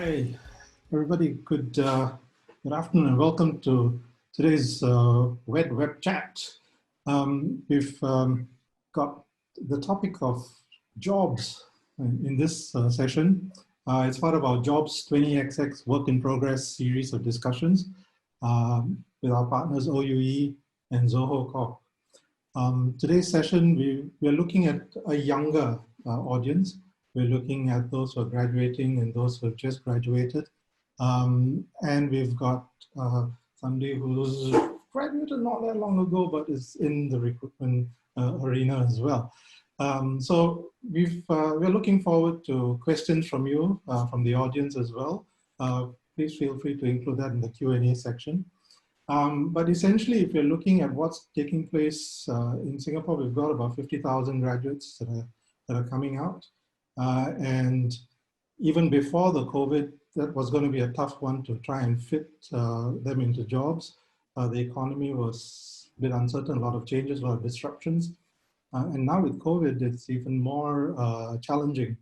Hi, everybody. Good afternoon and welcome to today's WED Web Chat. We've got the topic of jobs in this session. It's part of our Jobs 20XX Work in Progress series of discussions with our partners OUE and Zoho Corp. Today's session, we are looking at a younger audience. We're looking at those who are graduating and those who have just graduated. And we've got somebody who's graduated not that long ago, but is in the recruitment arena as well. So we're looking forward to questions from you, from the audience as well. Please feel free to include that in the Q&A section. But essentially, if you're looking at what's taking place in Singapore, we've got about 50,000 graduates that are coming out. And even before the COVID, that was going to be a tough one to try and fit them into jobs. The economy was a bit uncertain, a lot of changes, a lot of disruptions. And now with COVID, it's even more challenging.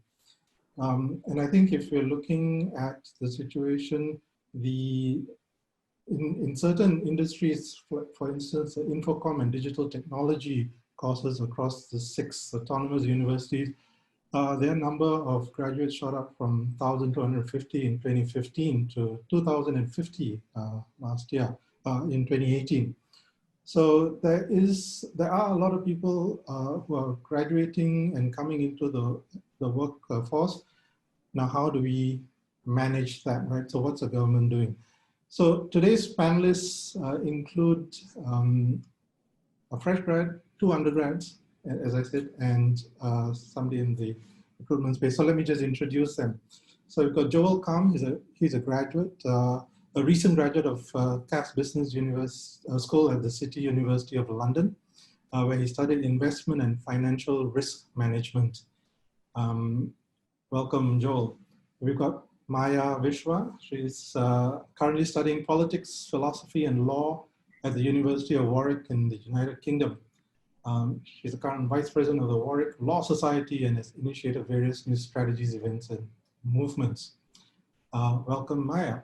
And I think if we're looking at the situation, in certain industries, for instance, Infocom and digital technology courses across the 6 autonomous universities, their number of graduates shot up from 1,250 in 2015 to 2,050 last year in 2018. So there are a lot of people who are graduating and coming into the workforce. Now, how do we manage that, right? So what's the government doing? So today's panelists include a fresh grad, 2 undergrads, as I said, and somebody in the recruitment space. So let me just introduce them. So we've got Joel Kam. He's a graduate, a recent graduate of Cass Business School at the City University of London, where he studied investment and financial risk management. Welcome, Joel. We've got Maya Viswa. She's currently studying politics, philosophy, and law at the University of Warwick in the United Kingdom. She's the current vice president of the Warwick Law Society and has initiated various new strategies, events, and movements. Welcome, Maya.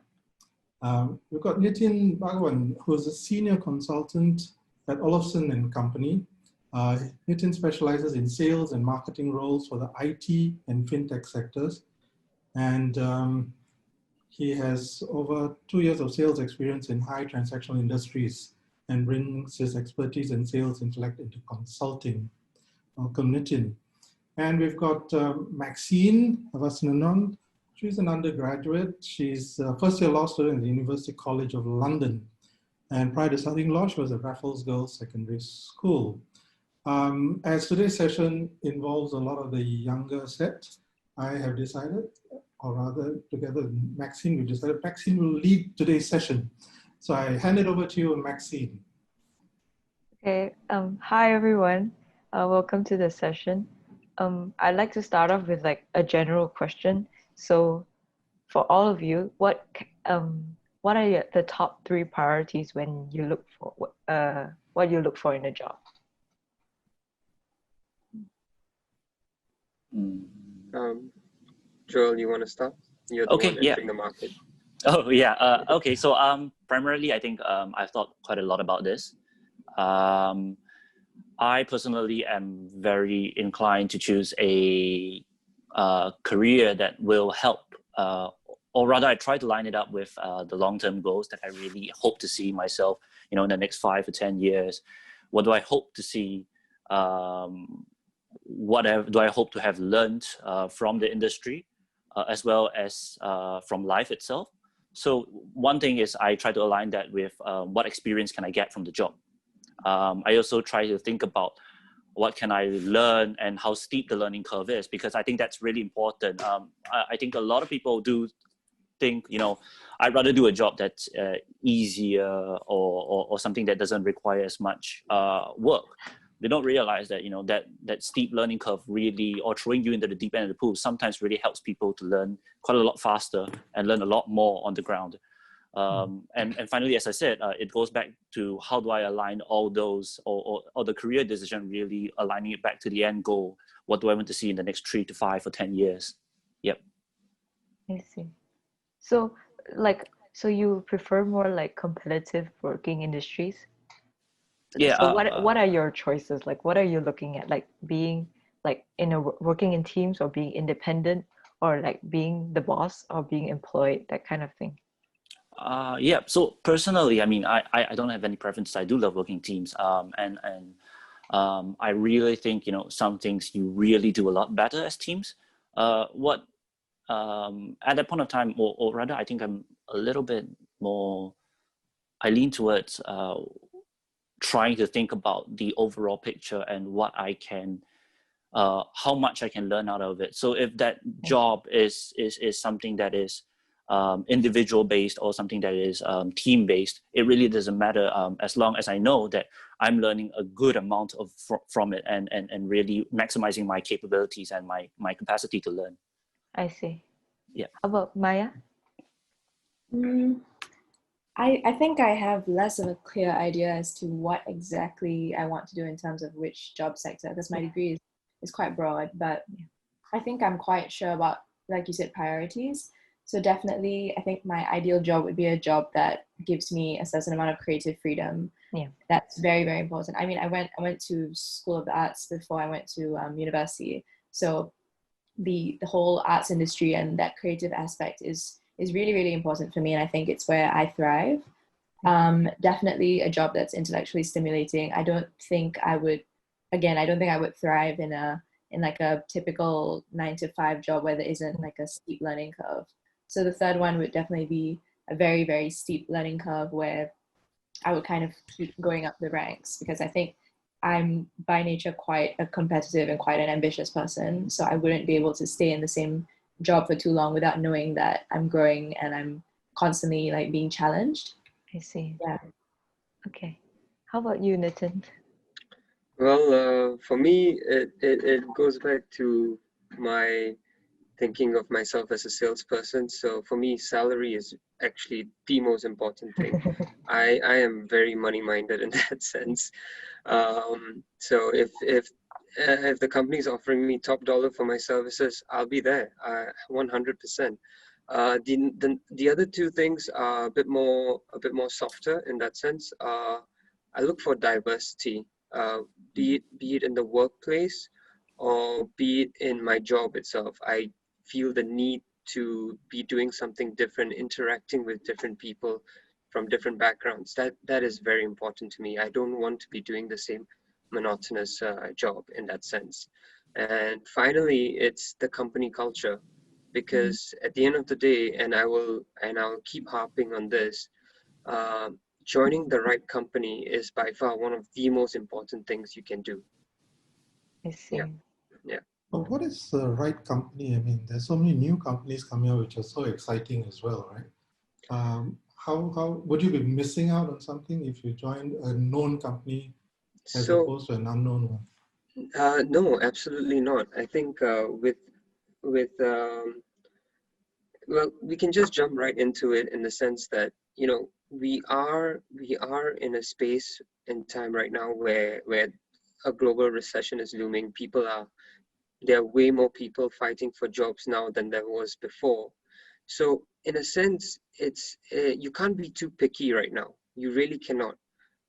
We've got Nitin Bhagwan, who is a senior consultant at Olofsson and Company. Nitin specializes in sales and marketing roles for the IT and fintech sectors. And he has over 2 years of sales experience in high transactional industries and brings his expertise in sales intellect into consulting. Welcome, Nitin. And we've got Maxine Avasadanond. She's an undergraduate. She's a first-year law student at the University College of London. And prior to studying law, she was at Raffles Girls Secondary School. As today's session involves a lot of the younger set, I have decided, or rather together with Maxine, we decided Maxine will lead today's session. So I hand it over to you, Maxine. Okay, hi everyone. Welcome to the session. I'd like to start off with like a general question. So for all of you, what are the top 3 priorities when you look for what you look for in a job? Joel, you want to start? You're the one entering the market. Oh yeah. Okay. So primarily, I think I've thought quite a lot about this. I personally am very inclined to choose a career that will help, or rather, I try to line it up with the long-term goals that I really hope to see myself, in the next 5 or 10 years. What do I hope to see? What do I hope to have learned from the industry, as well as from life itself? So one thing is I try to align that with what experience can I get from the job. I also try to think about what can I learn and how steep the learning curve is, because I think that's really important. I think a lot of people do think, I'd rather do a job that's easier or something that doesn't require as much work. They don't realize that, that steep learning curve really, or throwing you into the deep end of the pool, sometimes really helps people to learn quite a lot faster and learn a lot more on the ground. And finally, as I said, it goes back to how do I align all those, or the career decision, really aligning it back to the end goal. What do I want to see in the next 3 to 5 or 10 years? Yep. I see. So like, so you prefer more like competitive working industries? Yeah. So what are your choices? Like, what are you looking at? Like being like in a working in teams, or being independent, or like being the boss, or being employed, that kind of thing. Yeah. So personally, I mean, I don't have any preference. I do love working teams. And I really think, you know, some things you really do a lot better as teams. What at that point of time, or rather, I think I'm a little bit more. I lean towards trying to think about the overall picture and what I can, how much I can learn out of it. So if that job is something that is individual based, or something that is team based, it really doesn't matter, as long as I know that I'm learning a good amount of from it, and really maximizing my capabilities and my capacity to learn. I see. Yeah. How about Maya? I think I have less of a clear idea as to what exactly I want to do in terms of which job sector, because my degree is quite broad, but I think I'm quite sure about, like you said, priorities. So definitely, I think my ideal job would be a job that gives me a certain amount of creative freedom. Yeah. That's very, very important. I mean, I went to School of the Arts before I went to university. So the whole arts industry and that creative aspect is really, really important for me. And I think it's where I thrive. Definitely a job that's intellectually stimulating. I don't think I would thrive in like a typical 9-to-5 job where there isn't like a steep learning curve. So the third one would definitely be a very, very steep learning curve where I would kind of keep going up the ranks, because I think I'm by nature quite a competitive and quite an ambitious person. So I wouldn't be able to stay in the same job for too long without knowing that I'm growing and I'm constantly like being challenged. I see. Yeah. Okay. How about you, Nitin? Well, for me, it goes back to my thinking of myself as a salesperson. So for me, salary is actually the most important thing. I am very money minded in that sense. So if the company is offering me top dollar for my services, I'll be there 100%. The other two things are a bit more softer in that sense. I look for diversity, be it in the workplace or be it in my job itself. I feel the need to be doing something different, interacting with different people from different backgrounds. That is very important to me. I don't want to be doing the same monotonous job in that sense. And finally, it's the company culture, because at the end of the day, and I'll keep harping on this, joining the right company is by far one of the most important things you can do. I see. Yeah. But what is the right company? I mean, there's so many new companies coming out which are so exciting as well, right? How would you be missing out on something if you joined a known company as opposed to an unknown one? No, absolutely not. I think well, we can just jump right into it in the sense that, you know, we are in a space in time right now where a global recession is looming. There are way more people fighting for jobs now than there was before. So in a sense, it's you can't be too picky right now. You really cannot.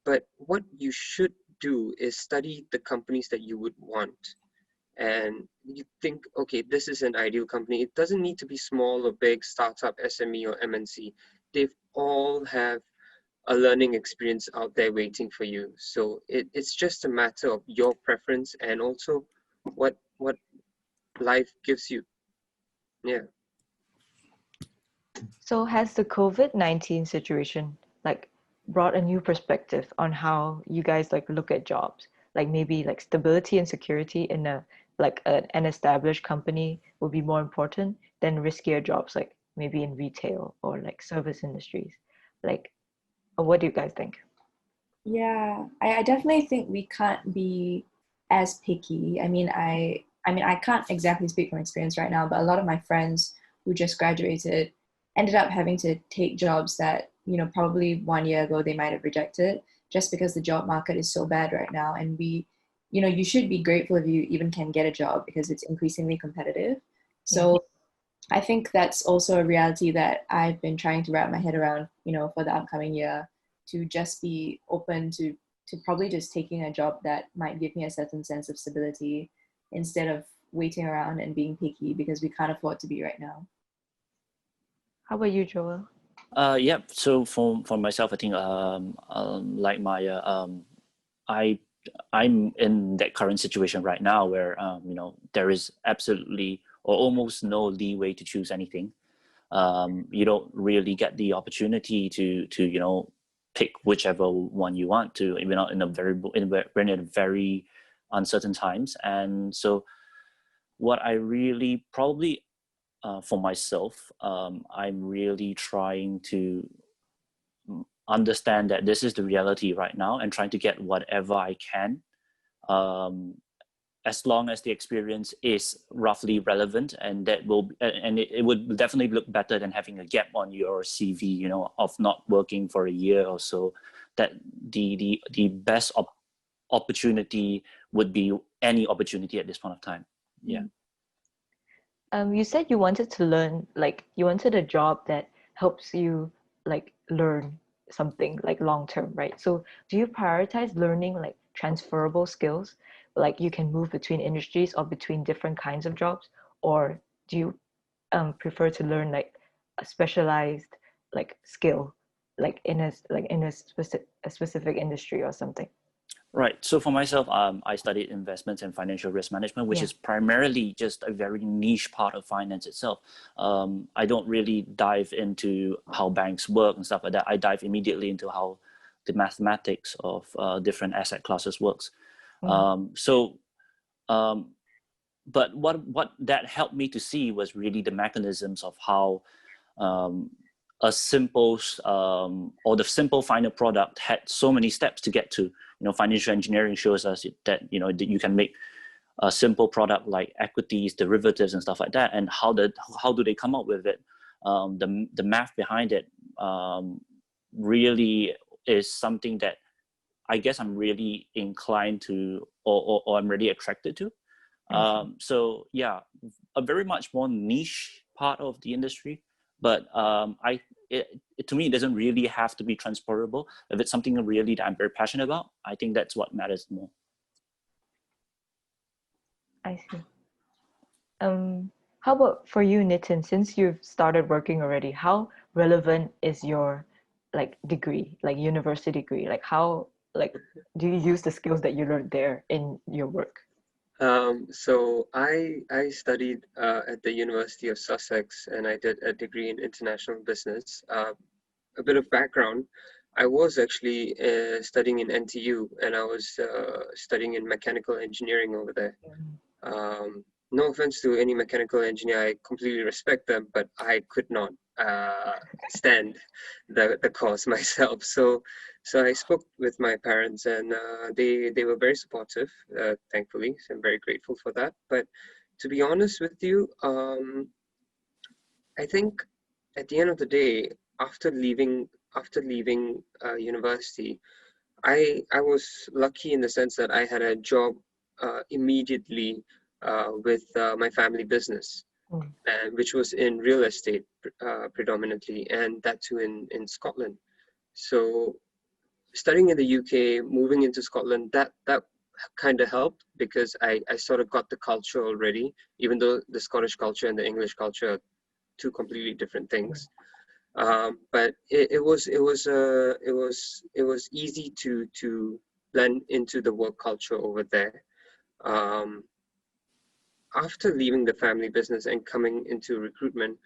But what you should do is study the companies that you would want. And you think, okay, this is an ideal company. It doesn't need to be small or big, startup, SME, or MNC. They all have a learning experience out there waiting for you. So it's just a matter of your preference and also what life gives you. Yeah. So has the COVID-19 situation like brought a new perspective on how you guys like look at jobs? Like maybe like stability and security in an established company would be more important than riskier jobs, like maybe in retail or like service industries. Like, what do you guys think? Yeah, I definitely think we can't be as picky. I mean, I can't exactly speak from experience right now, but a lot of my friends who just graduated ended up having to take jobs that, you know, probably 1 year ago they might have rejected, just because the job market is so bad right now. And you know, you should be grateful if you even can get a job, because it's increasingly competitive. So I think that's also a reality that I've been trying to wrap my head around, for the upcoming year, to just be open to probably just taking a job that might give me a certain sense of stability instead of waiting around and being picky because we can't afford to be right now. How about you, Joel? Yeah. So for myself, I think like Maya, I'm in that current situation right now where there is absolutely or almost no leeway to choose anything. You don't really get the opportunity to pick whichever one you want to. We're not we're in a very uncertain times, and so what I really probably for myself, I'm really trying to understand that this is the reality right now and trying to get whatever I can, as long as the experience is roughly relevant, and that will, and it would definitely look better than having a gap on your CV, of not working for a year or so. That the best opportunity would be any opportunity at this point of time. Yeah. You said you wanted to learn, like you wanted a job that helps you like learn something like long term, right? So do you prioritize learning like transferable skills, like you can move between industries or between different kinds of jobs, or do you prefer to learn like a specialized like skill, like in a specific industry or something? Right. So for myself, I studied investments and financial risk management, which is primarily just a very niche part of finance itself. I don't really dive into how banks work and stuff like that. I dive immediately into how the mathematics of different asset classes works. But what that helped me to see was really the mechanisms of how a simple or the simple final product had so many steps to get to. Financial engineering shows us that that you can make a simple product like equities, derivatives, and stuff like that. And how do they come up with it? The math behind it really is something that I guess I'm really inclined to, or I'm really attracted to. So yeah, a very much more niche part of the industry, but to me, it doesn't really have to be transferable. If it's something really that I'm very passionate about, I think that's what matters more. I see. How about for you, Nitin? Since you've started working already, how relevant is your like degree, like university degree? Like how do you use the skills that you learned there in your work? So I studied at the University of Sussex, and I did a degree in international business. A bit of background, I was actually studying in NTU, and I was studying in mechanical engineering over there. No offense to any mechanical engineer, I completely respect them, but I could not stand the course myself. So I spoke with my parents, and they were very supportive, thankfully. So I'm very grateful for that. But to be honest with you, I think at the end of the day, after leaving university, I was lucky in the sense that I had a job immediately with my family business, and which was in real estate predominantly, and that too in Scotland. So studying in the UK, moving into Scotland, that kind of helped because I sort of got the culture already, even though the Scottish culture and the English culture are two completely different things. But it was easy to blend into the work culture over there. After leaving the family business and coming into recruitment,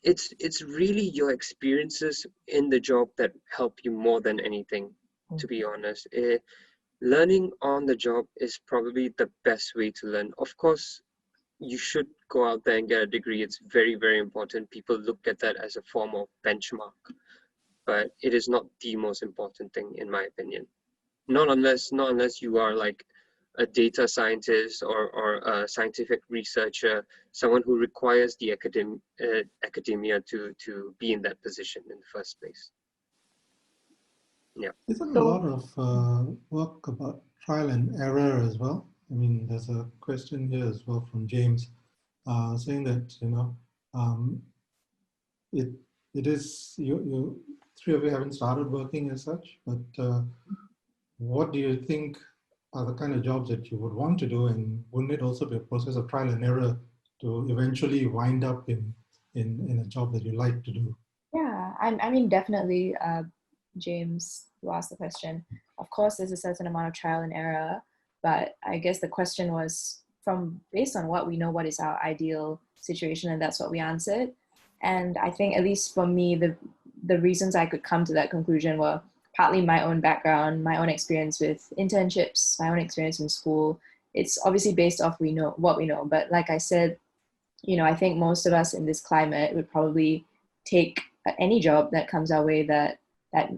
it's really your experiences in the job that help you more than anything, to be honest. Learning on the job is probably the best way to learn. Of course, you should go out there and get a degree. It's very, very important. People look at that as a form of benchmark, but it is not the most important thing, in my opinion. Not unless you are like a data scientist or a scientific researcher, someone who requires the academia to be in that position in the first place. Yeah. Isn't a lot of work about trial and error as well? I mean, there's a question here as well from James. saying that, it is, you three of you haven't started working as such, but what do you think are the kind of jobs that you would want to do, and wouldn't it also be a process of trial and error to eventually wind up in a job that you like to do? Yeah, I mean, definitely, James, who asked the question, of course, there's a certain amount of trial and error, but I guess the question was based on what we know, what is our ideal situation, and that's what we answered. And I think, at least for me, the reasons I could come to that conclusion were partly my own background, my own experience with internships, my own experience in school. It's obviously based off what we know, but like I said, I think most of us in this climate would probably take any job that comes our way that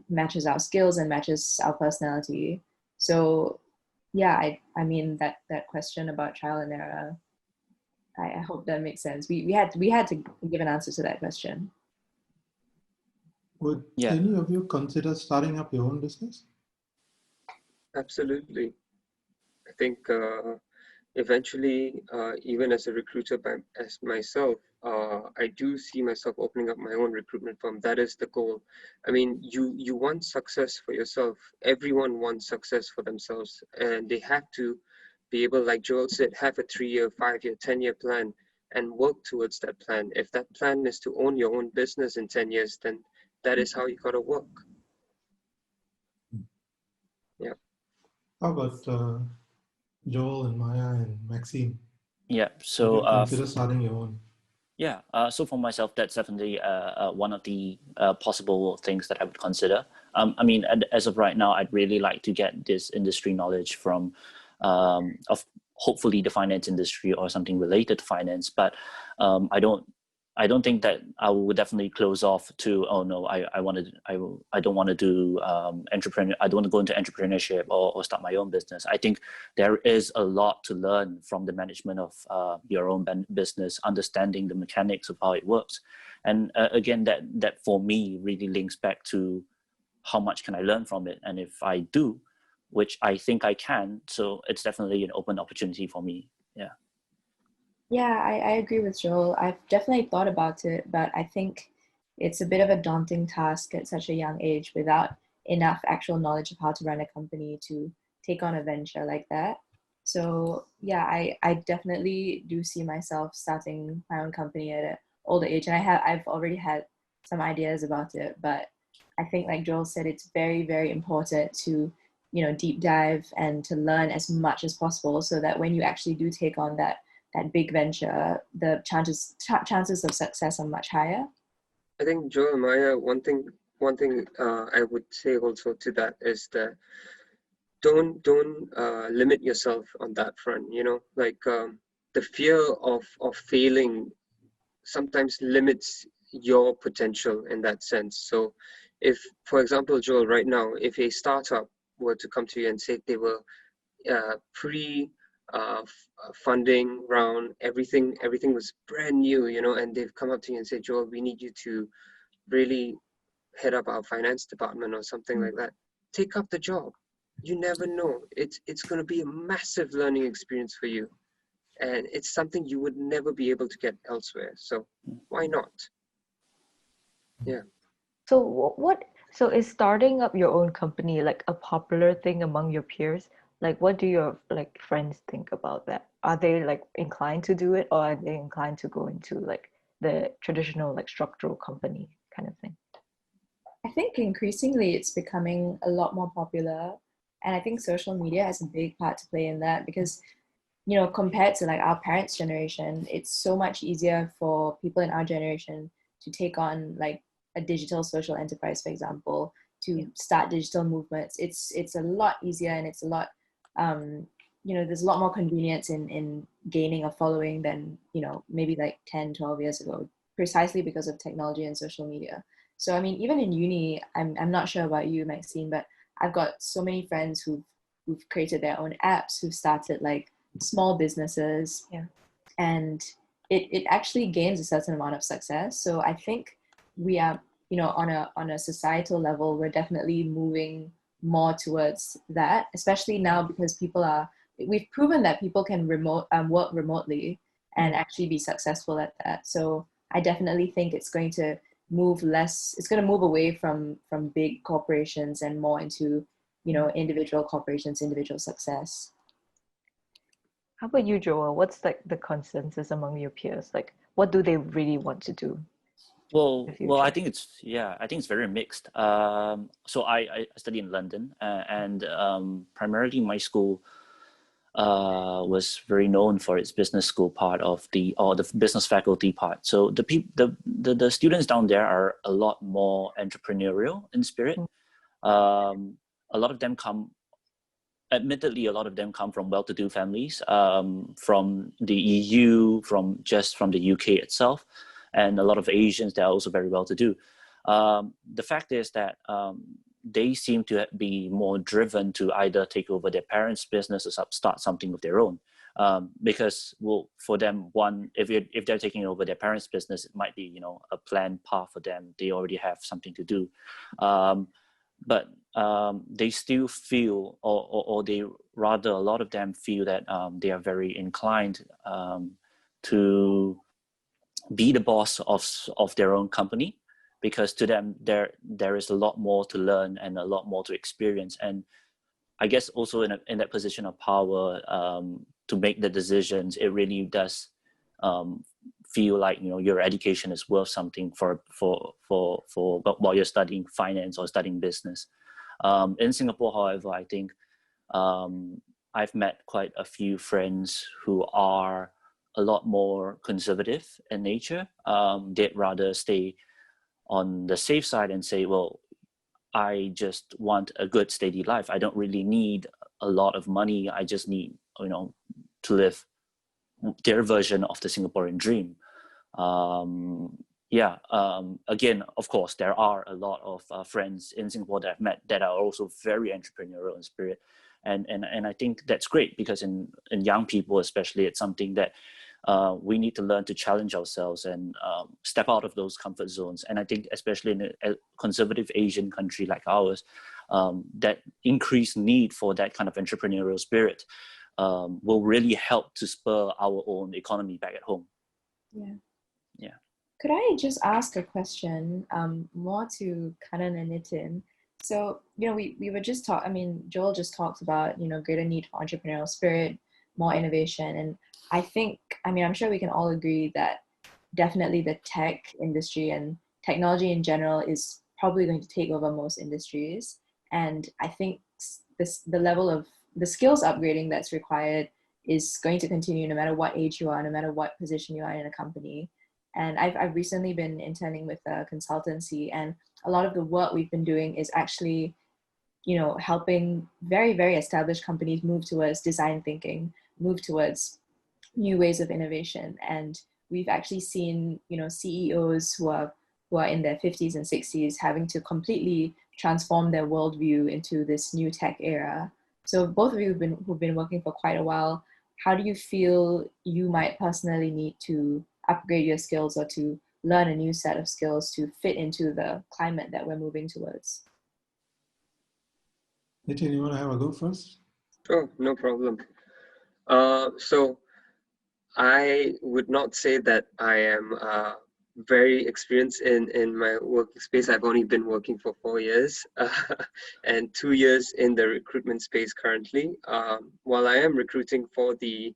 matches our skills and matches our personality. So yeah, I mean that question about trial and error, I hope that makes sense. We had to give an answer to that question. Would any of you consider starting up your own business? Absolutely. I think eventually, even as a recruiter as myself, I do see myself opening up my own recruitment firm. That is the goal. I mean, you want success for yourself. Everyone wants success for themselves, and they have to be able, like Joel said, have a 3-year, 5-year, 10-year plan and work towards that plan. If that plan is to own your own business in 10 years, then that is how you got to work. Yeah. How about Joel and Maya and Maxine? Yeah. So consider starting your own. Yeah. So for myself, that's definitely one of the possible things that I would consider. I mean, as of right now, I'd really like to get this industry knowledge from, of hopefully the finance industry or something related to finance. But I don't think that I would definitely close off to, oh no, I don't want to do entrepreneur. I don't want to go into entrepreneurship or start my own business. I think there is a lot to learn from the management of your own business, understanding the mechanics of how it works. And again, that for me really links back to how much can I learn from it. And if I do, which I think I can, so it's definitely an open opportunity for me. Yeah. Yeah, I agree with Joel. I've definitely thought about it, but I think it's a bit of a daunting task at such a young age without enough actual knowledge of how to run a company to take on a venture like that. So yeah, I definitely do see myself starting my own company at an older age, and I've already had some ideas about it, but I think, like Joel said, it's very, very important to deep dive and to learn as much as possible so that when you actually do take on that big venture, the chances of success are much higher. I think, Joel and Maya, one thing I would say also to that is that don't limit yourself on that front. Like the fear of failing sometimes limits your potential in that sense. So if, for example, Joel, right now, if a startup were to come to you and say they were funding round, everything was brand new, and they've come up to you and said, Joel, we need you to really head up our finance department or something like that. Take up the job. You never know. It's going to be a massive learning experience for you, and it's something you would never be able to get elsewhere. So why not? Yeah. So is starting up your own company like a popular thing among your peers? Like, what do your friends think about that? Are they inclined to do it, or are they inclined to go into the traditional structural company kind of thing? I think increasingly it's becoming a lot more popular, and I think social media has a big part to play in that because, compared to our parents' generation, it's so much easier for people in our generation to take on a digital social enterprise, for example, to start digital movements. It's a lot easier, and it's a lot there's a lot more convenience in gaining a following than maybe 10, 12 years ago, precisely because of technology and social media. So I mean, even in uni, I'm not sure about you, Maxine, but I've got so many friends who've created their own apps, who've started small businesses, and it actually gains a certain amount of success. So I think we are, on a societal level, we're definitely moving more towards that, especially now because we've proven that people can work remotely, and actually be successful at that. So I definitely think it's going to move away from big corporations and more into, individual corporations, individual success. How about you, Joel? What's like the consensus among your peers? Like, what do they really want to do? Well, I think it's very mixed. So I study in London, and primarily my school was very known for its business school part of the business faculty part. So the students down there are a lot more entrepreneurial in spirit. A lot of them come from well-to-do families, from the EU, from the UK itself, and a lot of Asians that are also very well-to-do. The fact is that they seem to be more driven to either take over their parents' business or start something of their own. Because, well, for them, if they're taking over their parents' business, it might be, a planned path for them. They already have something to do. But they still feel, or a lot of them feel that they are very inclined to be the boss of their own company, because to them there is a lot more to learn and a lot more to experience. And I guess also in that position of power to make the decisions, it really does feel like your education is worth something for while you're studying finance or studying business. In Singapore, however, I think I've met quite a few friends who are a lot more conservative in nature. They'd rather stay on the safe side and say, well, I just want a good steady life. I don't really need a lot of money. I just need, to live their version of the Singaporean dream. Again, of course, there are a lot of friends in Singapore that I've met that are also very entrepreneurial in spirit. And I think that's great, because in young people especially, it's something that we need to learn to challenge ourselves and step out of those comfort zones. And I think especially in a conservative Asian country like ours, that increased need for that kind of entrepreneurial spirit will really help to spur our own economy back at home. Yeah. Could I just ask a question more to Kanan and Nitin? So, we were just Joel just talked about, greater need for entrepreneurial spirit, more innovation. And I think, I'm sure we can all agree that definitely the tech industry and technology in general is probably going to take over most industries. And I think the level of the skills upgrading that's required is going to continue no matter what age you are, no matter what position you are in a company. And I've recently been interning with a consultancy, and a lot of the work we've been doing is actually, helping very, very established companies move towards design thinking, move towards new ways of innovation. And we've actually seen, CEOs who are in their 50s and 60s having to completely transform their worldview into this new tech era. So both of you who've been working for quite a while, how do you feel you might personally need to upgrade your skills or to learn a new set of skills to fit into the climate that we're moving towards? Nitin, you want to have a go first? Sure, no problem. So I would not say that I am very experienced in my work space. I've only been working for 4 years and 2 years in the recruitment space currently. While I am recruiting for the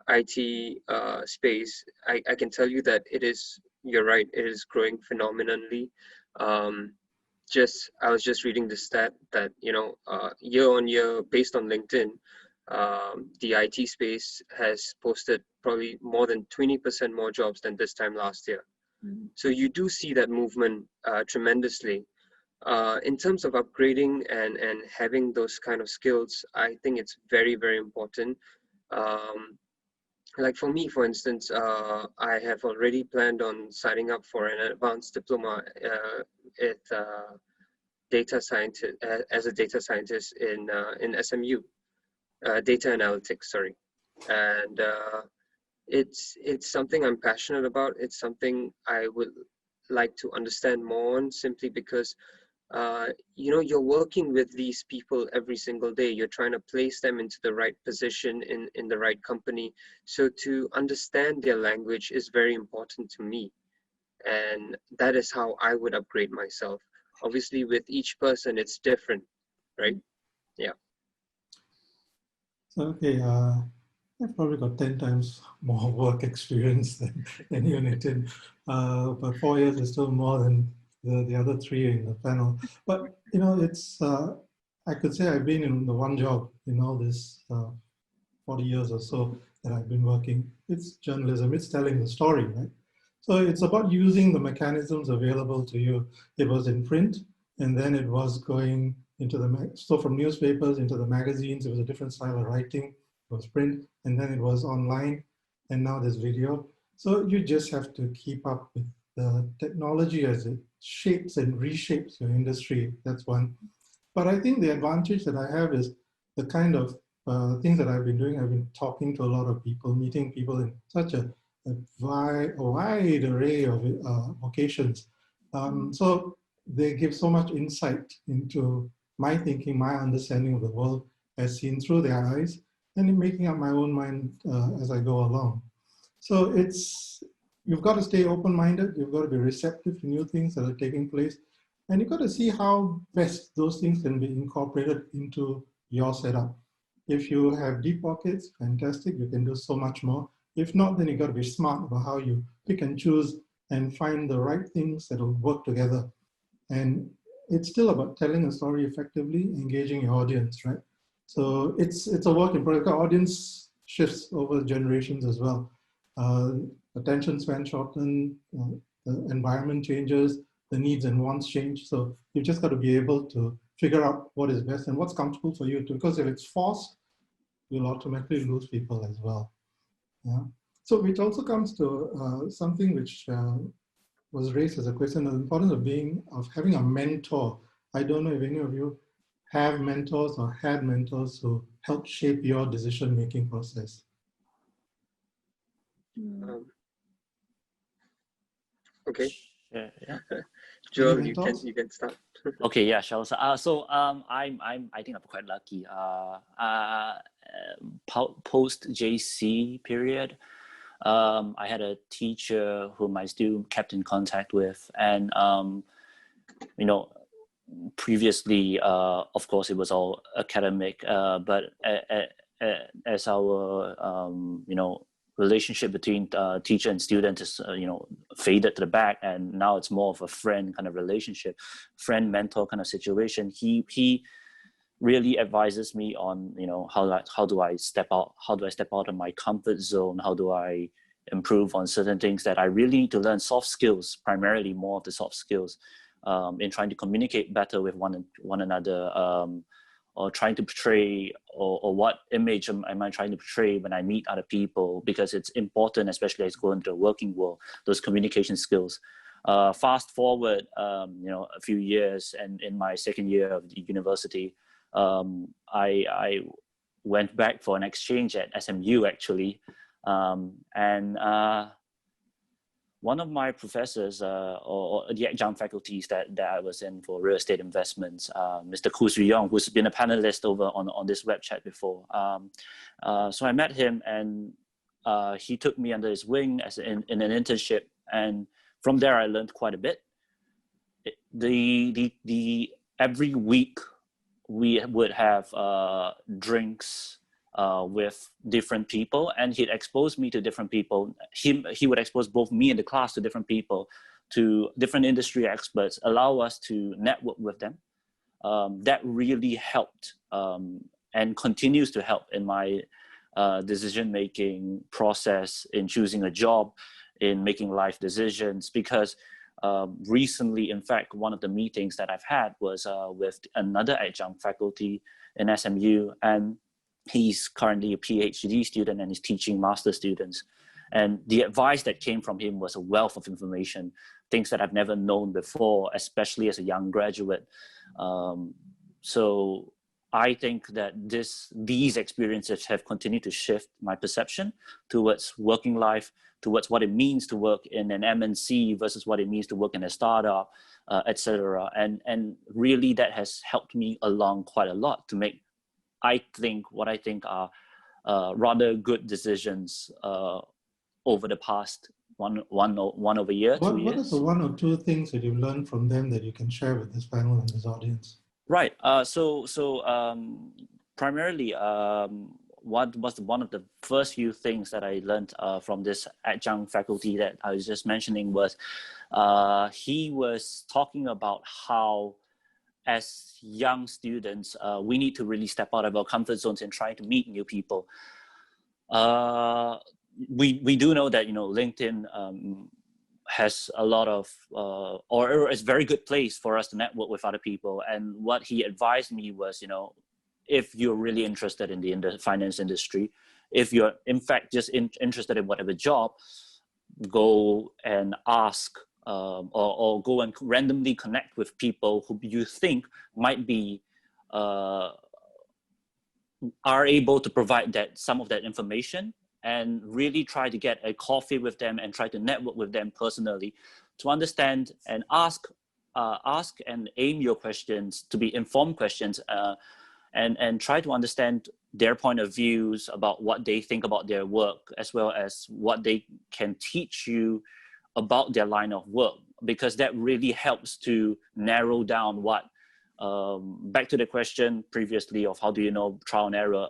IT space, I can tell you that you're right, it is growing phenomenally. I was just reading the stat that, year on year, based on LinkedIn, the IT space has posted probably more than 20% more jobs than this time last year. So you do see that movement tremendously. In terms of upgrading and having those kind of skills, I think it's very, very important. Like for me, for instance, I have already planned on signing up for an advanced diploma at data scientist as a data scientist in SMU, data analytics. Sorry, and it's something I'm passionate about. It's something I would like to understand more on, simply because you know, you're working with these people every single day. You're trying to place them into the right position in the right company. So to understand their language is very important to me. And that is how I would upgrade myself. Obviously, with each person, it's different, right? Yeah. So, okay, I've probably got 10 times more work experience than you, Nitin. But 4 years is still more than the other three in the panel. But, you know, it's, I could say I've been in the one job in all this 40 years or so that I've been working. It's journalism, it's telling the story, right? So it's about using the mechanisms available to you. It was in print, and then it was going into so from newspapers into the magazines. It was a different style of writing. It was print, and then it was online, and now there's video. So you just have to keep up with the technology as it shapes and reshapes your industry. That's one. But I think the advantage that I have is the kind of things that I've been doing. I've been talking to a lot of people, meeting people in such a wide array of vocations. So they give so much insight into my thinking, my understanding of the world as seen through their eyes, and in making up my own mind as I go along. So you've got to stay open-minded, you've got to be receptive to new things that are taking place, and you've got to see how best those things can be incorporated into your setup. If you have deep pockets, fantastic, you can do so much more. If not, then you've got to be smart about how you pick and choose and find the right things that will work together. And it's still about telling a story effectively, engaging your audience, right? So it's a work in progress. Audience shifts over generations as well. Attention span shorten, the environment changes, the needs and wants change. So you've just got to be able to figure out what is best and what's comfortable for you too. Because if it's forced, you'll automatically lose people as well. Yeah. So which also comes to something which was raised as a question, the importance of having a mentor. I don't know if any of you have mentors or had mentors who help shape your decision-making process. Okay. Yeah. Joel, you can start. Okay, yeah, sure. So I think I'm quite lucky. Post JC period, I had a teacher whom I still kept in contact with, and you know, previously, of course, it was all academic, but as our you know, relationship between teacher and student is you know, faded to the back, and now it's more of a friend kind of relationship, friend mentor kind of situation. He really advises me on, you know, how do I step out of my comfort zone, how do I improve on certain things that I really need to learn, soft skills, primarily more of the soft skills, in trying to communicate better with one another, or trying to portray, or what image am I trying to portray when I meet other people, because it's important, especially as go into the working world, those communication skills. Fast forward, you know, a few years, and in my second year of the university, I went back for an exchange at SMU actually, and one of my professors, or the adjunct faculties that I was in for real estate investments, Mr. Khoo Sui Yong, who's been a panelist over on this web chat before. So I met him, and he took me under his wing in an internship, and from there I learned quite a bit. Every week we would have drinks with different people, and he'd expose me to different people. He would expose both me and the class to different people, to different industry experts, allow us to network with them. That really helped, and continues to help in my decision-making process, in choosing a job, in making life decisions. Because recently, in fact, one of the meetings that I've had was with another adjunct faculty in SMU, and he's currently a PhD student and he's teaching master students. And the advice that came from him was a wealth of information, things that I've never known before, especially as a young graduate. So I think that these experiences have continued to shift my perception towards working life, towards what it means to work in an MNC versus what it means to work in a startup, etc. And really that has helped me along quite a lot to make, I think are rather good decisions over the past one over year, 2 years. What are the one or two things that you've learned from them that you can share with this panel and this audience? Right. So primarily, what was one of the first few things that I learned from this adjunct faculty that I was just mentioning was he was talking about how, as young students, we need to really step out of our comfort zones and try to meet new people. We do know that, you know, LinkedIn has a lot of, or it's a very good place for us to network with other people. And what he advised me was, you know, if you're really interested in the finance industry, if you're in fact just interested in whatever job, go and ask or go and randomly connect with people who you think might be, are able to provide some of that information, and really try to get a coffee with them and try to network with them personally to understand and ask and aim your questions to be informed questions, and try to understand their point of views about what they think about their work, as well as what they can teach you about their line of work, because that really helps to narrow down what, back to the question previously of how do you know, trial and error.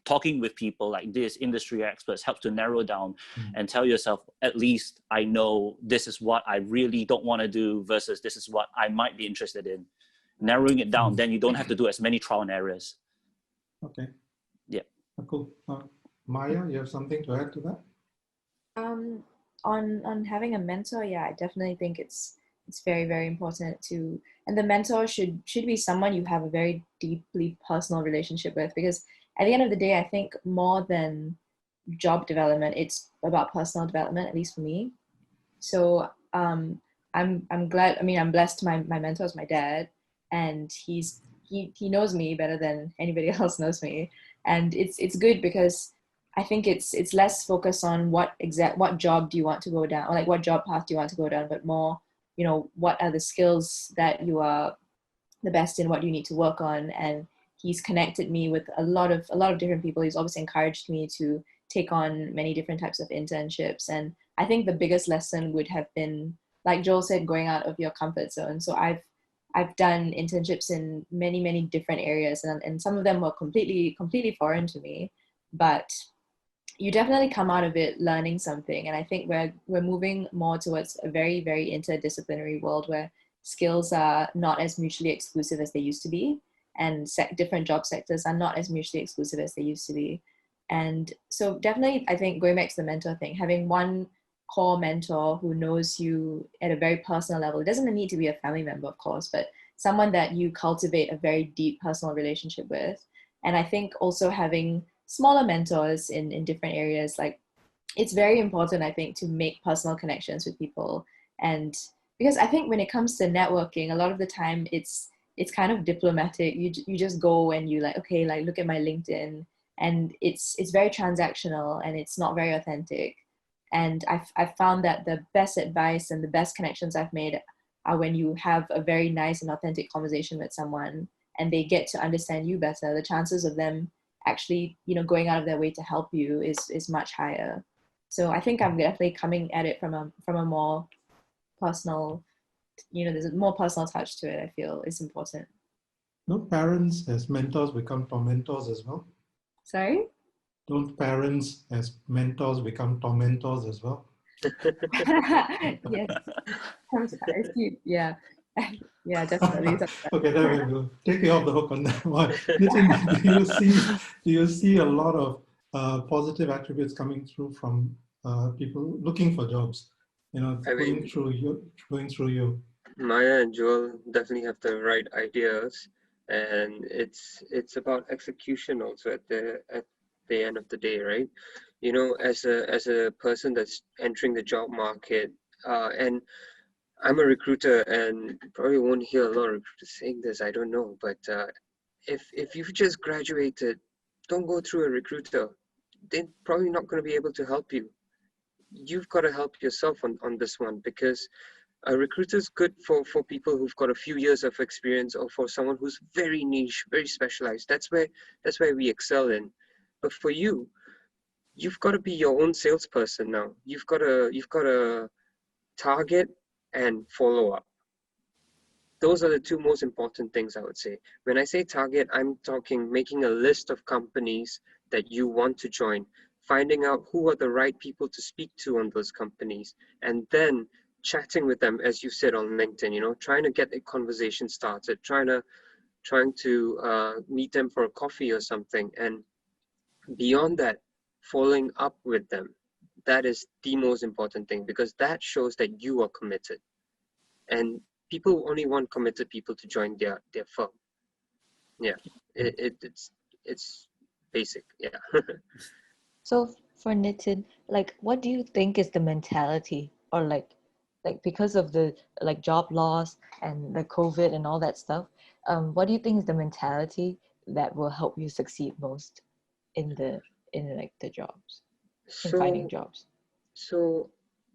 Talking with people like this, industry experts, helps to narrow down and tell yourself, at least I know this is what I really don't want to do versus this is what I might be interested in. Narrowing it down, then you don't have to do as many trial and errors. Okay. Yeah. Cool. Maya, you have something to add to that? On having a mentor, yeah, I definitely think it's very, very important to, and the mentor should be someone you have a very deeply personal relationship with, because at the end of the day, I think more than job development, it's about personal development, at least for me. So I'm glad, I mean, I'm blessed. My mentor is my dad, and he knows me better than anybody else knows me. And it's good because I think it's less focused on what job do you want to go down, or like what job path do you want to go down, but more, you know, what are the skills that you are the best in, what you need to work on. And he's connected me with a lot of different people. He's obviously encouraged me to take on many different types of internships. And I think the biggest lesson would have been, like Joel said, going out of your comfort zone. So I've done internships in many, many different areas, and some of them were completely foreign to me, but you definitely come out of it learning something. And I think we're moving more towards a very, very interdisciplinary world where skills are not as mutually exclusive as they used to be, and different job sectors are not as mutually exclusive as they used to be. And so definitely, I think going back to the mentor thing, having one core mentor who knows you at a very personal level, it doesn't need to be a family member, of course, but someone that you cultivate a very deep personal relationship with. And I think also having smaller mentors in different areas, like, it's very important, I think, to make personal connections with people. And because I think when it comes to networking, a lot of the time it's kind of diplomatic. You just go and you like, okay, like, look at my LinkedIn, and it's very transactional and it's not very authentic. And I've found that the best advice and the best connections I've made are when you have a very nice and authentic conversation with someone and they get to understand you better. The chances of them actually, you know, going out of their way to help you is much higher. So I think I'm definitely coming at it from a more personal, you know, there's a more personal touch to it. I feel is important. No, parents as mentors become tormentors as well. Sorry? Don't parents as mentors become tormentors as well? Yes. Yeah. Yeah, definitely. Okay, then we'll take you off the hook on that one. Nitin, do you see a lot of positive attributes coming through from people looking for jobs? You know, going through you. Maya and Joel definitely have the right ideas, and it's about execution also at the end of the day, right? You know, as a person that's entering the job market, and I'm a recruiter, and probably won't hear a lot of recruiters saying this, I don't know, but if you've just graduated, don't go through a recruiter. They're probably not going to be able to help you. You've got to help yourself on this one, because a recruiter is good for people who've got a few years of experience, or for someone who's very niche, very specialized. That's where we excel in. But for you, you've got to be your own salesperson now. You've got to target and follow up. Those are the two most important things, I would say. When I say target, I'm talking making a list of companies that you want to join, finding out who are the right people to speak to on those companies, and then chatting with them, as you said, on LinkedIn, trying to get a conversation started, trying to meet them for a coffee or something. And beyond that, following up with them. That is the most important thing, because that shows that you are committed. And people only want committed people to join their firm. Yeah, it's basic. Yeah. So for Nitin, like, what do you think is the mentality, or like because of the job loss and the COVID and all that stuff, what do you think is the mentality that will help you succeed most in the jobs, in finding jobs? So,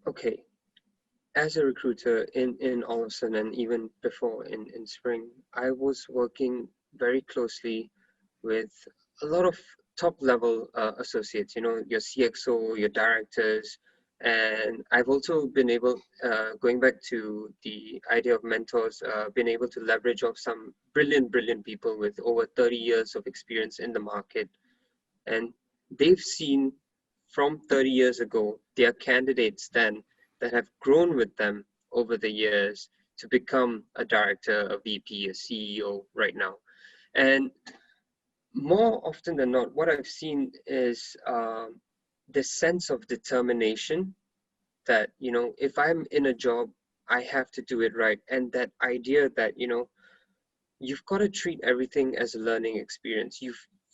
okay. As a recruiter in Avasadanond, and even before in spring, I was working very closely with a lot of top level associates, your CXO, your directors. And I've also been able, going back to the idea of mentors, been able to leverage off some brilliant people with over 30 years of experience in the market. And they've seen from 30 years ago, their candidates then that have grown with them over the years to become a director, a VP, a CEO right now. And more often than not, what I've seen is this sense of determination that, if I'm in a job, I have to do it right. And that idea that, you've got to treat everything as a learning experience.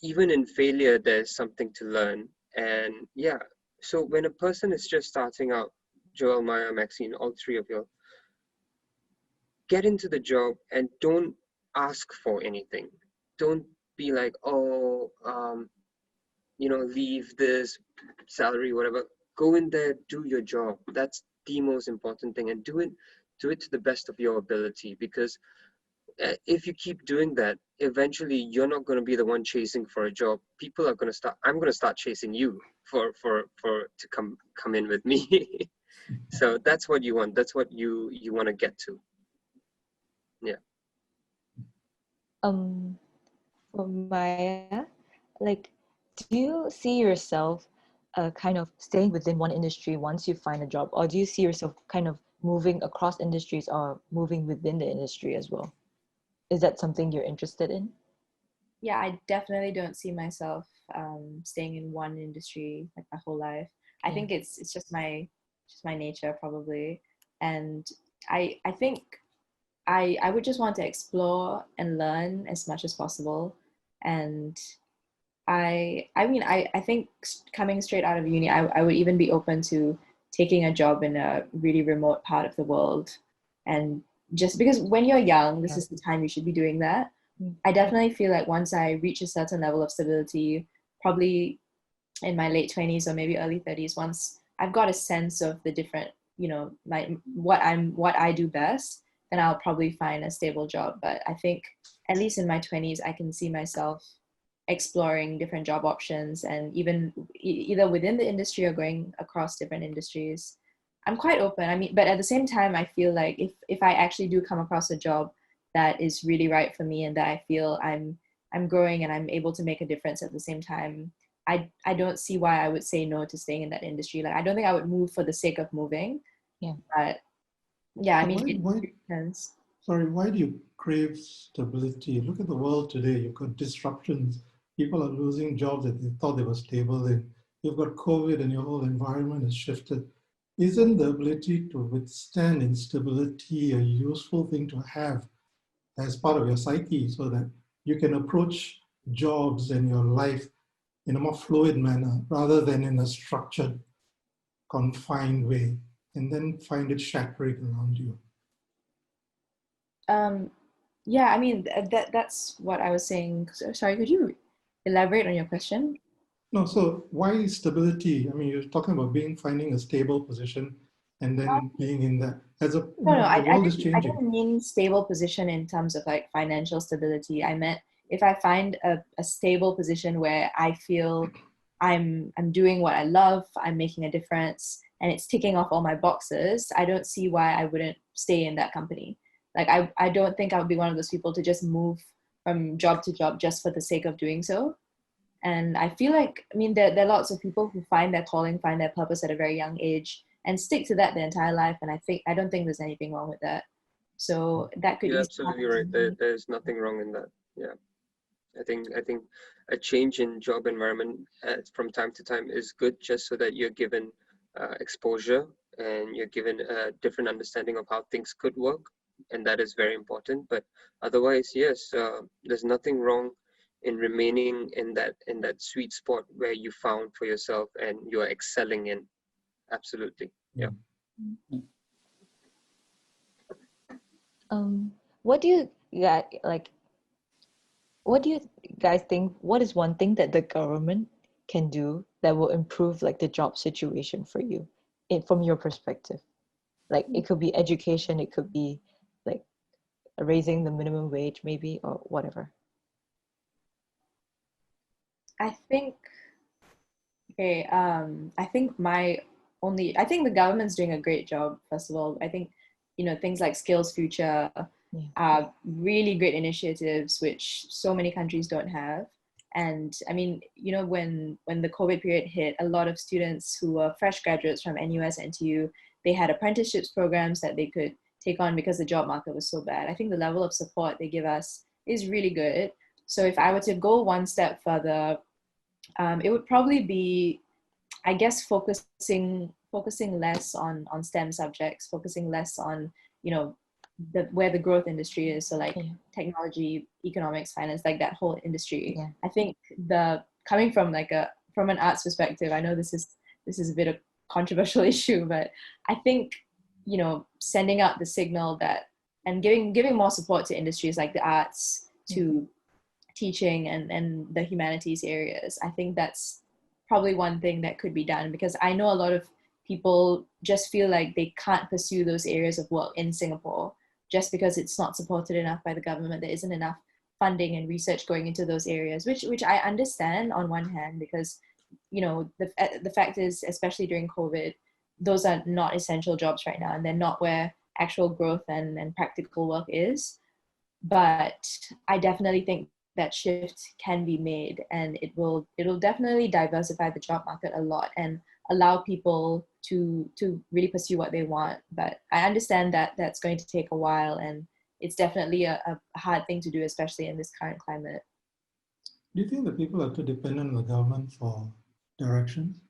Even in failure, there's something to learn. And yeah, so when a person is just starting out, Joel, Maya, Maxine, all three of you, get into the job and don't ask for anything. Don't be like, leave this salary, whatever. Go in there, do your job. That's the most important thing, and do it to the best of your ability. Because if you keep doing that, eventually you're not going to be the one chasing for a job. People are going to start. I'm going to start chasing you for to come in with me. So that's what you want. That's what you want to get to. Yeah. For Maya, like, do you see yourself kind of staying within one industry once you find a job, or do you see yourself kind of moving across industries or moving within the industry as well? Is that something you're interested in? Yeah, I definitely don't see myself staying in one industry like my whole life. I think it's just my nature probably, and I think I would just want to explore and learn as much as possible. And I think coming straight out of uni, I would even be open to taking a job in a really remote part of the world. And just because when you're young, this is the time you should be doing that. I definitely feel like once I reach a certain level of stability, probably in my late 20s or maybe early 30s, once I've got a sense of the different, what I do best, then I'll probably find a stable job. But I think at least in my 20s, I can see myself exploring different job options, and even either within the industry or going across different industries. I'm quite open. I mean, but at the same time, I feel like if I actually do come across a job that is really right for me and that I feel I'm growing and I'm able to make a difference at the same time, I don't see why I would say no to staying in that industry. Like, I don't think I would move for the sake of moving. Yeah. But yeah, I mean, Why, it depends. sorry, why do you crave stability? Look at the world today. You've got disruptions. People are losing jobs that they thought they were stable in. You've got COVID and your whole environment has shifted. Isn't the ability to withstand instability a useful thing to have as part of your psyche, so that you can approach jobs and your life in a more fluid manner rather than in a structured, confined way, and then find it shattering around you? Yeah, I mean, that's what I was saying. Sorry, could you elaborate on your question? No, so why stability? I mean, you're talking about finding a stable position and then being in that. No, The I world is didn't. I changing. didn't mean stable position in terms of like financial stability. I meant if I find a stable position where I feel I'm doing what I love, I'm making a difference, and it's ticking off all my boxes, I don't see why I wouldn't stay in that company. Like I don't think I would be one of those people to just move from job to job just for the sake of doing so. And I feel like, I mean, there are lots of people who find their calling, find their purpose at a very young age and stick to that their entire life. And I don't think there's anything wrong with that. So that could You're easily absolutely happen to right. me. There's nothing wrong in that. Yeah. I think a change in job environment from time to time is good, just so that you're given exposure and you're given a different understanding of how things could work, and that is very important. But otherwise, yes, there's nothing wrong in remaining in that sweet spot where you found for yourself and you're excelling in. Absolutely, yeah. What do you like? What do you guys think? What is one thing that the government can do that will improve like the job situation for you, from your perspective? Like it could be education, it could be like raising the minimum wage, maybe, or whatever. I think, okay, I think the government's doing a great job, first of all. I think, things like Skills Future are really great initiatives, which so many countries don't have. And I mean, when the COVID period hit, a lot of students who were fresh graduates from NUS, NTU, they had apprenticeships programs that they could take on because the job market was so bad. I think the level of support they give us is really good. So if I were to go one step further, it would probably be, I guess, focusing less on STEM subjects, focusing less on, where the growth industry is. So like technology, economics, finance, like that whole industry. Yeah. I think coming from from an arts perspective, I know this is a bit of controversial issue, but I think, sending out the signal that, and giving more support to industries like the arts, to teaching and the humanities areas. I think that's probably one thing that could be done, because I know a lot of people just feel like they can't pursue those areas of work in Singapore just because it's not supported enough by the government. There isn't enough funding and research going into those areas, which I understand on one hand, because the fact is, especially during COVID, those are not essential jobs right now, and they're not where actual growth and practical work is. But I definitely think that shift can be made, and it'll definitely diversify the job market a lot and allow people to really pursue what they want. But I understand that that's going to take a while, and it's definitely a hard thing to do, especially in this current climate. Do you think that people are too dependent on the government for directions?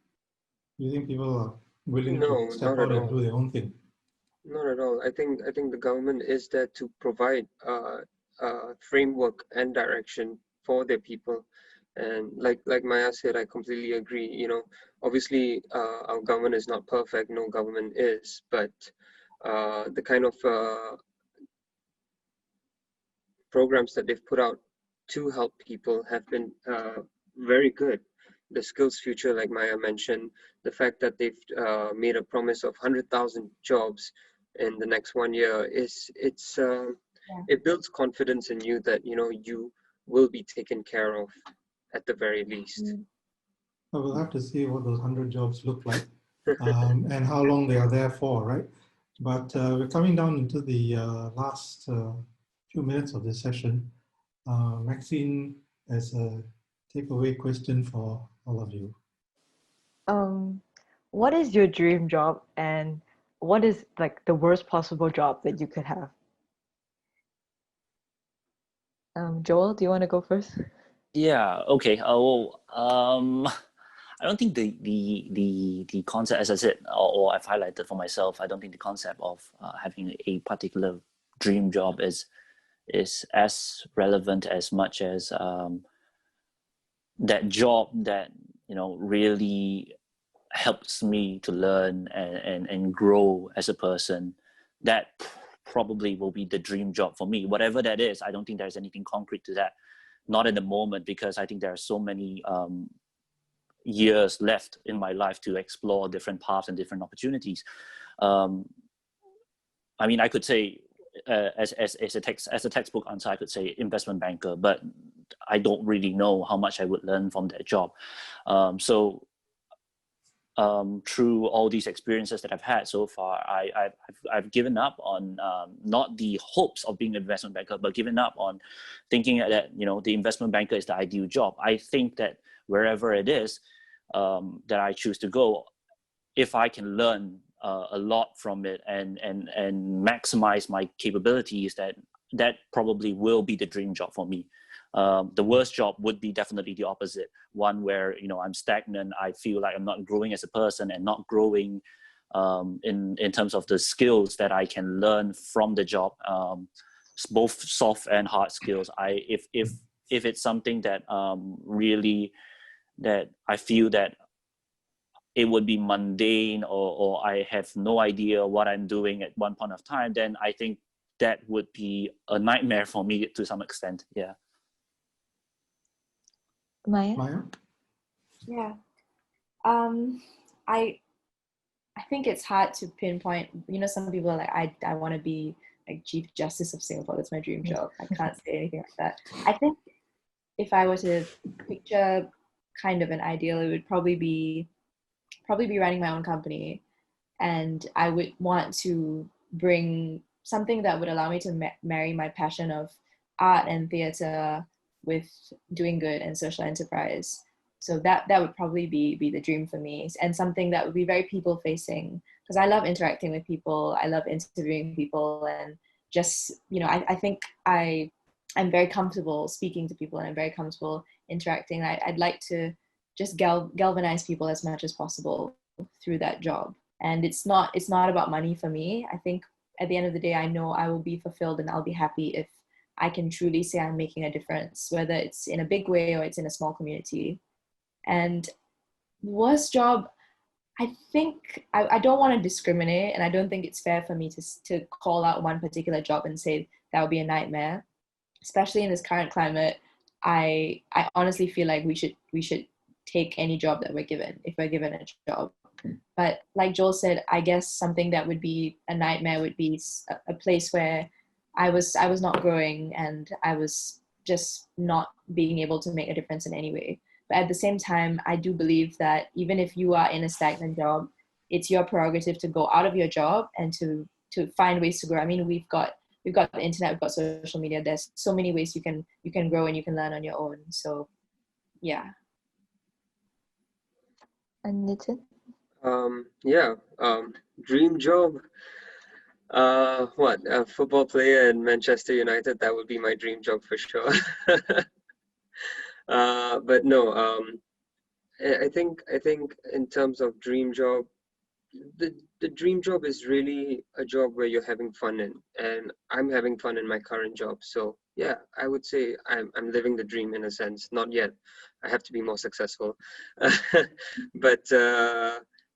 Do you think people are willing to No, step not at out and all. do their own thing? Not at all. I think the government is there to provide framework and direction for their people. And like Maya said, I completely agree. Obviously, our government is not perfect. No government is, but the kind of programs that they've put out to help people have been very good. The Skills Future, like Maya mentioned, the fact that they've made a promise of 100,000 jobs in the next 1 year it builds confidence in you that you will be taken care of at the very least. I will have to see what those 100 jobs look like and how long they are there for, right? But we're coming down into the last few minutes of this session. Maxine has a takeaway question for all of you. What is your dream job, and what is like the worst possible job that you could have? Joel, do you want to go first? Yeah. Okay. I don't think the concept, as I said, or I've highlighted for myself, I don't think the concept of having a particular dream job is as relevant as much as that job that really helps me to learn and grow as a person. That probably will be the dream job for me. Whatever that is, I don't think there's anything concrete to that. Not in the moment, because I think there are so many years left in my life to explore different paths and different opportunities. I mean, I could say as a textbook answer, I could say investment banker, but I don't really know how much I would learn from that job. Through all these experiences that I've had so far, I've given up on not the hopes of being an investment banker, but given up on thinking that, you know, the investment banker is the ideal job. I think that wherever it is that I choose to go, if I can learn a lot from it and maximize my capabilities, that probably will be the dream job for me. The worst job would be definitely the opposite, one where, you know, I'm stagnant. I feel like I'm not growing as a person and not growing in terms of the skills that I can learn from the job, both soft and hard skills. If it's something that really that I feel that it would be mundane or I have no idea what I'm doing at one point of time, then I think that would be a nightmare for me to some extent. Yeah. Maya? Yeah. I think it's hard to pinpoint. You know, some people are like, I want to be like Chief Justice of Singapore. That's my dream job. I can't say anything like that. I think if I were to picture kind of an ideal, it would probably be running my own company, and I would want to bring something that would allow me to marry my passion of art and theatre with doing good and social enterprise. So that would probably be the dream for me, and something that would be very people facing, because I love interacting with people. I love interviewing people, and just, you know, I think I'm very comfortable speaking to people, and I'm very comfortable interacting. I'd like to just galvanize people as much as possible through that job. And it's not about money for me. I think at the end of the day, I know I will be fulfilled and I'll be happy if I can truly say I'm making a difference, whether it's in a big way or it's in a small community. And worst job, I think I don't want to discriminate, and I don't think it's fair for me to call out one particular job and say that would be a nightmare, especially in this current climate. I honestly feel like we should take any job that we're given, if we're given a job. But like Joel said, I guess something that would be a nightmare would be a place where I was not growing, and I was just not being able to make a difference in any way. But at the same time, I do believe that even if you are in a stagnant job, it's your prerogative to go out of your job and to find ways to grow. I mean, we've got the internet, we've got social media. There's so many ways you can grow and you can learn on your own. So, yeah. And Nitin? Dream job. A football player in Manchester United? That would be my dream job for sure. But no, I think in terms of dream job, the dream job is really a job where you're having fun in, and I'm having fun in my current job. So yeah, I would say I'm living the dream in a sense. Not yet. I have to be more successful. But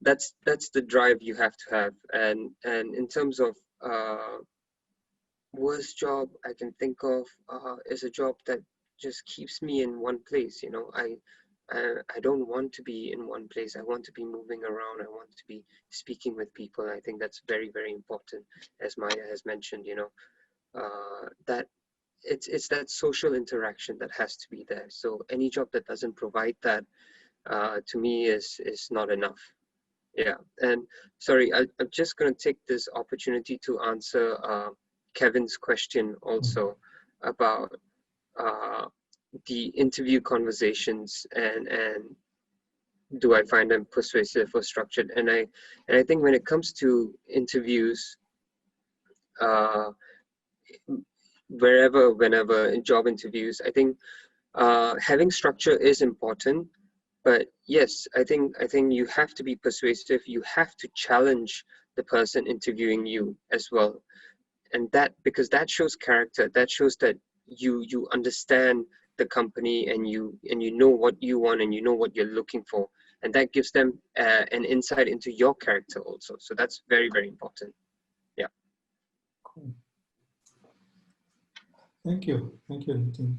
that's the drive you have to have. And in terms of worst job I can think of is a job that just keeps me in one place. You know, I don't want to be in one place. I want to be moving around. I want to be speaking with people. I think that's very, very important, as Maya has mentioned. You know, that it's that social interaction that has to be there. So any job that doesn't provide that, to me, is not enough. Yeah. And sorry, I'm just going to take this opportunity to answer Kevin's question also about the interview conversations and do I find them persuasive or structured? And I think when it comes to interviews, whenever in job interviews, I think having structure is important. But yes, I think you have to be persuasive. You have to challenge the person interviewing you as well, and because that shows character. That shows that you understand the company, and you know what you want, and you know what you're looking for, and that gives them an insight into your character also. So that's very, very important. Yeah. Thank you, Nitin.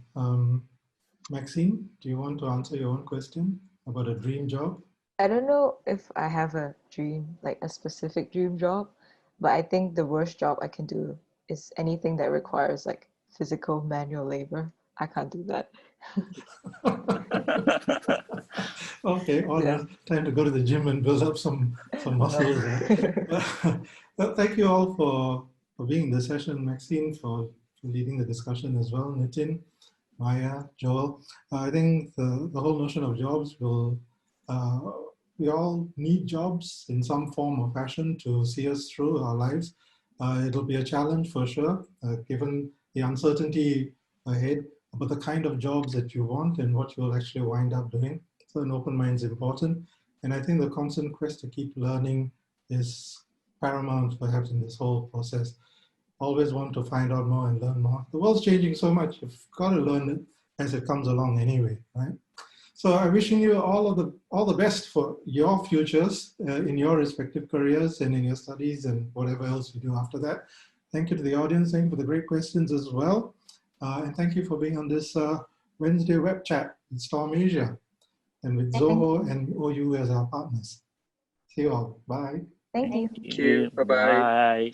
Maxine, do you want to answer your own question about a dream job? I don't know if I have a dream, like a specific dream job, but I think the worst job I can do is anything that requires like physical manual labor. I can't do that. Okay, time to go to the gym and build up some muscles. Well, thank you all for being in the session. Maxine for leading the discussion as well. Nitin, Maya, Joel. I think the whole notion of jobs will, we all need jobs in some form or fashion to see us through our lives. It'll be a challenge for sure, given the uncertainty ahead about the kind of jobs that you want and what you'll actually wind up doing. So an open mind is important. And I think the constant quest to keep learning is paramount perhaps in this whole process. Always want to find out more and learn more. The world's changing so much, you've got to learn it as it comes along anyway, right? So I'm wishing you all the best for your futures in your respective careers and in your studies and whatever else you do after that. Thank you to the audience, thank you for the great questions as well. And thank you for being on this Wednesday web chat with Storm Asia and with Zoho and OU as our partners. See you all. Bye. Thank you. Thank you. Bye-bye. Bye.